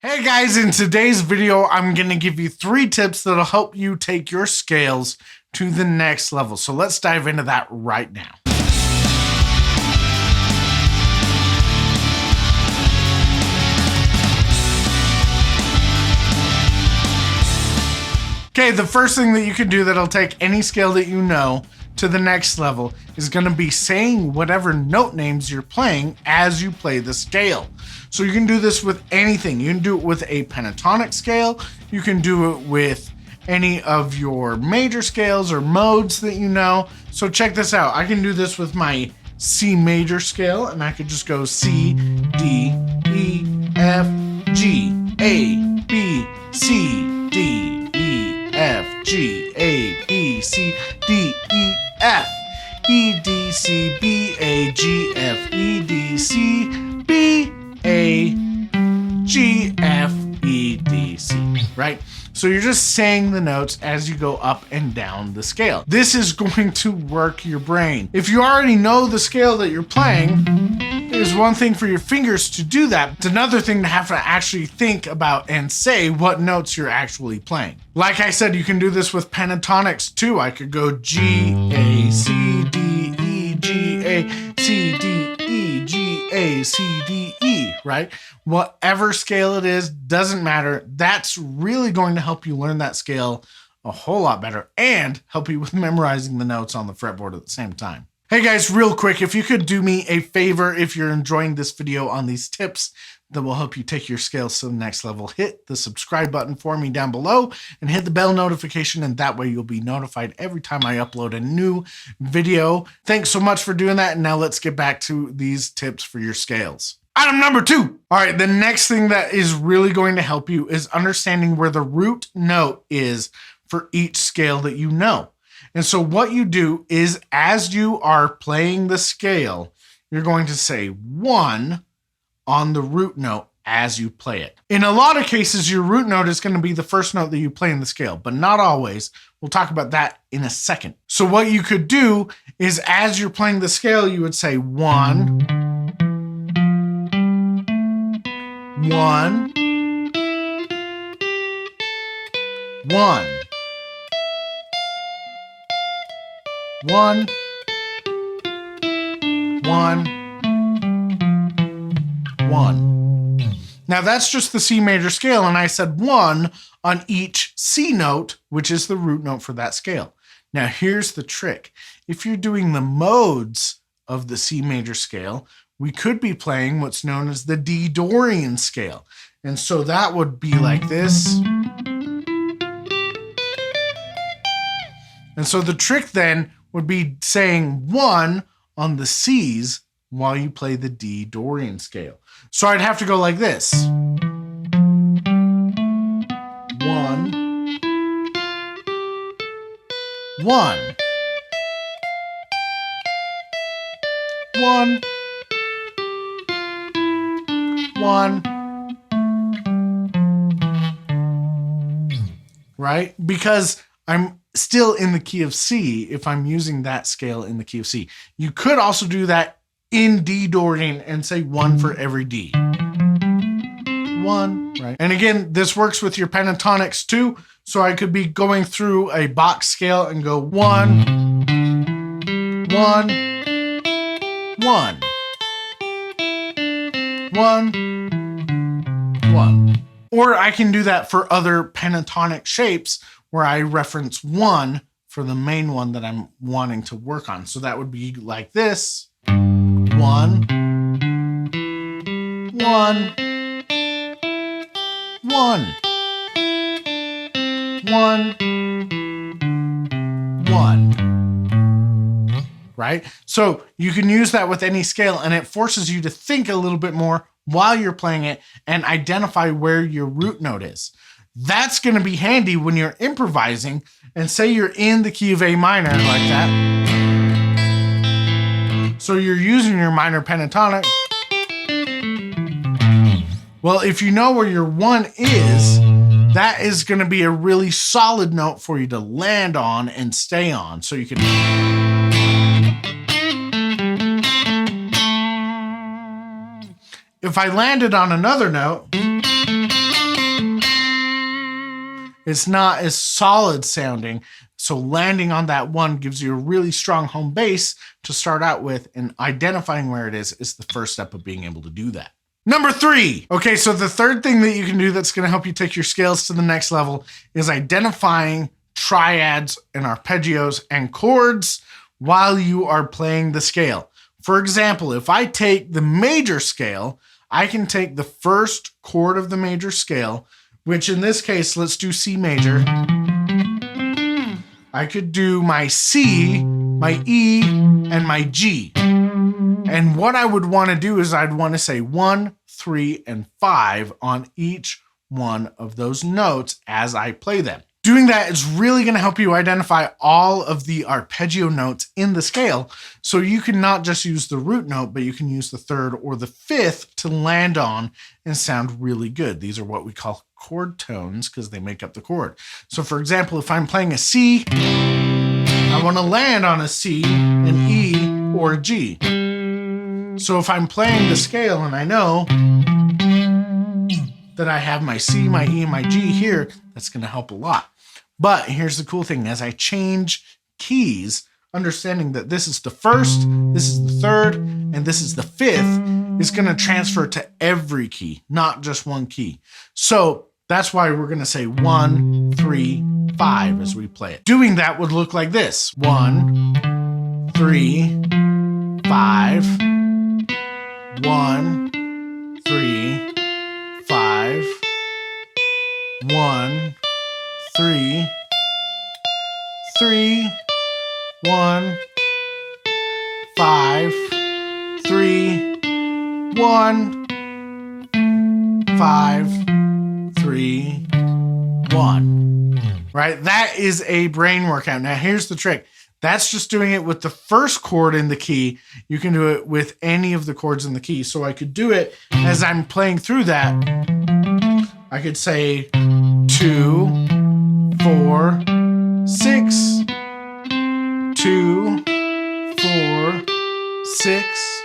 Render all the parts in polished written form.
Hey guys, in today's video, I'm going to give you 3 tips that'll help you take your scales to the next level. So let's dive into that right now. Okay, the first thing that you can do that'll take any scale that you know to the next level is going to be saying whatever note names you're playing as you play the scale. So you can do this with anything. You can do it with a pentatonic scale. You can do it with any of your major scales or modes that you know. So check this out. I can do this with my C major scale, and I could just go C, D, E, F, G, A, B, C, D, E, F, G, A, B, C, D, E, F, E, D, C, B, A, G, F, E, D, C, B, A, G, F, E, D, C, right? So you're just saying the notes as you go up and down the scale. This is going to work your brain. If you already know the scale that you're playing, it's one thing for your fingers to do that. It's another thing to have to actually think about and say what notes you're actually playing. Like I said, you can do this with pentatonics too. I could go G, A, C, D, E, G, A, C, D, E, G, A, C, D, E, right? Whatever scale it is, doesn't matter. That's really going to help you learn that scale a whole lot better and help you with memorizing the notes on the fretboard at the same time. Hey guys, real quick, if you could do me a favor, if you're enjoying this video on these tips that will help you take your scales to the next level, hit the subscribe button for me down below and hit the bell notification, and that way you'll be notified every time I upload a new video. Thanks so much for doing that, and now let's get back to these tips for your scales. Item number 2. All right, the next thing that is really going to help you is understanding where the root note is for each scale that you know. And so what you do is, as you are playing the scale, you're going to say 1 on the root note as you play it. In a lot of cases, your root note is going to be the first note that you play in the scale, but not always. We'll talk about that in a second. So what you could do is, as you're playing the scale, you would say 1, 1, 1. 1, 1, 1. Now that's just the C major scale, and I said 1 on each C note, which is the root note for that scale. Now here's the trick. If you're doing the modes of the C major scale, we could be playing what's known as the D Dorian scale. And so that would be like this. And so the trick then would be saying 1 on the C's while you play the D Dorian scale. So I'd have to go like this. 1, 1, 1, 1, right? Because I'm still in the key of C if I'm using that scale in the key of C. You could also do that in D Dorian and say 1 for every D. 1, right? And again, this works with your pentatonics too. So I could be going through a box scale and go 1, 1, 1, 1, 1. Or I can do that for other pentatonic shapes where I reference 1 for the main one that I'm wanting to work on. So that would be like this. 1, 1, 1, 1, 1. Right? So you can use that with any scale, and it forces you to think a little bit more while you're playing it and identify where your root note is. That's going to be handy when you're improvising, and say you're in the key of A minor like that. So you're using your minor pentatonic. Well, if you know where your 1 is, that is going to be a really solid note for you to land on and stay on. So you can... If I landed on another note, It's not as solid sounding. So landing on that 1 gives you a really strong home base to start out with, and identifying where it is the first step of being able to do that. Number 3. Okay, so the third thing that you can do that's going to help you take your scales to the next level is identifying triads and arpeggios and chords while you are playing the scale. For example, if I take the major scale, I can take the first chord of the major scale, which in this case, let's do C major. I could do my C, my E, and my G. And what I would want to do is I'd want to say 1, 3, and 5 on each one of those notes as I play them. Doing that is really going to help you identify all of the arpeggio notes in the scale. So you can not just use the root note, but you can use the 3rd or the 5th to land on and sound really good. These are what we call chord tones because they make up the chord. So for example, if I'm playing a C, I want to land on a C, an E, or a G. So if I'm playing the scale and I know that I have my C, my E, and my G here, that's going to help a lot. But here's the cool thing. As I change keys, understanding that this is the 1st, this is the 3rd, and this is the 5th, is going to transfer to every key, not just one key. So that's why we're going to say 1, 3, 5 as we play it. Doing that would look like this. 1, 3, 5, 1, 3, 5, 1, 3, 3, 1, 5, 3, 1, 5, 3, 1. Right? That is a brain workout. Now here's the trick. That's just doing it with the first chord in the key. You can do it with any of the chords in the key. So I could do it as I'm playing through that. I could say 2, 4, 6, 2, 4, 6.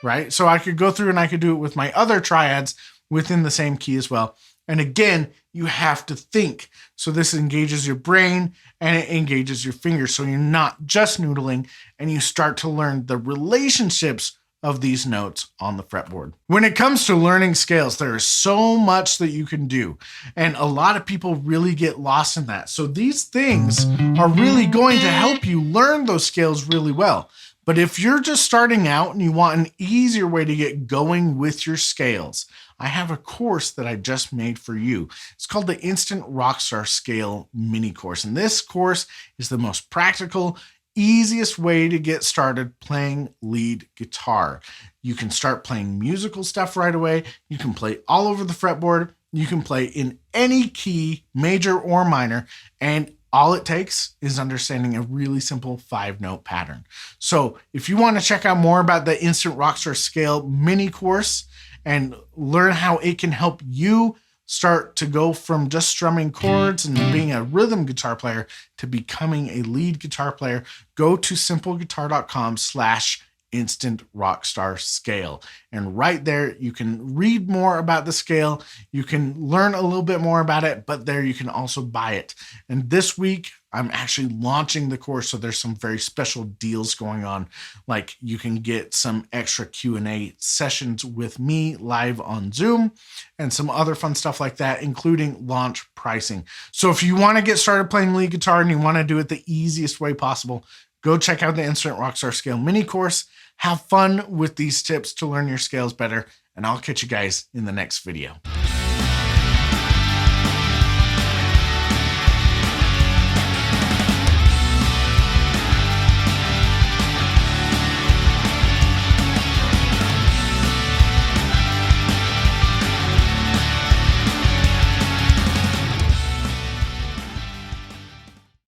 Right? So I could go through and I could do it with my other triads within the same key as well. And again, you have to think. So this engages your brain and it engages your fingers. So you're not just noodling and you start to learn the relationships of these notes on the fretboard. When it comes to learning scales, there is so much that you can do. And a lot of people really get lost in that. So these things are really going to help you learn those scales really well. But if you're just starting out and you want an easier way to get going with your scales, I have a course that I just made for you. It's called the Instant Rockstar Scale Mini Course. And this course is the most practical, easiest way to get started playing lead guitar. You can start playing musical stuff right away. You can play all over the fretboard. You can play in any key, major or minor, and all it takes is understanding a really simple 5-note pattern. So if you want to check out more about the Instant Rockstar Scale mini course and learn how it can help you start to go from just strumming chords and being a rhythm guitar player to becoming a lead guitar player, go to simpleguitar.com/Instant Rockstar Scale. And right there, you can read more about the scale. You can learn a little bit more about it, but there you can also buy it. And this week, I'm actually launching the course, so there's some very special deals going on. Like you can get some extra Q&A sessions with me live on Zoom and some other fun stuff like that, including launch pricing. So if you want to get started playing lead guitar and you want to do it the easiest way possible, go check out the Instant Rockstar Scale mini course. Have fun with these tips to learn your scales better, and I'll catch you guys in the next video.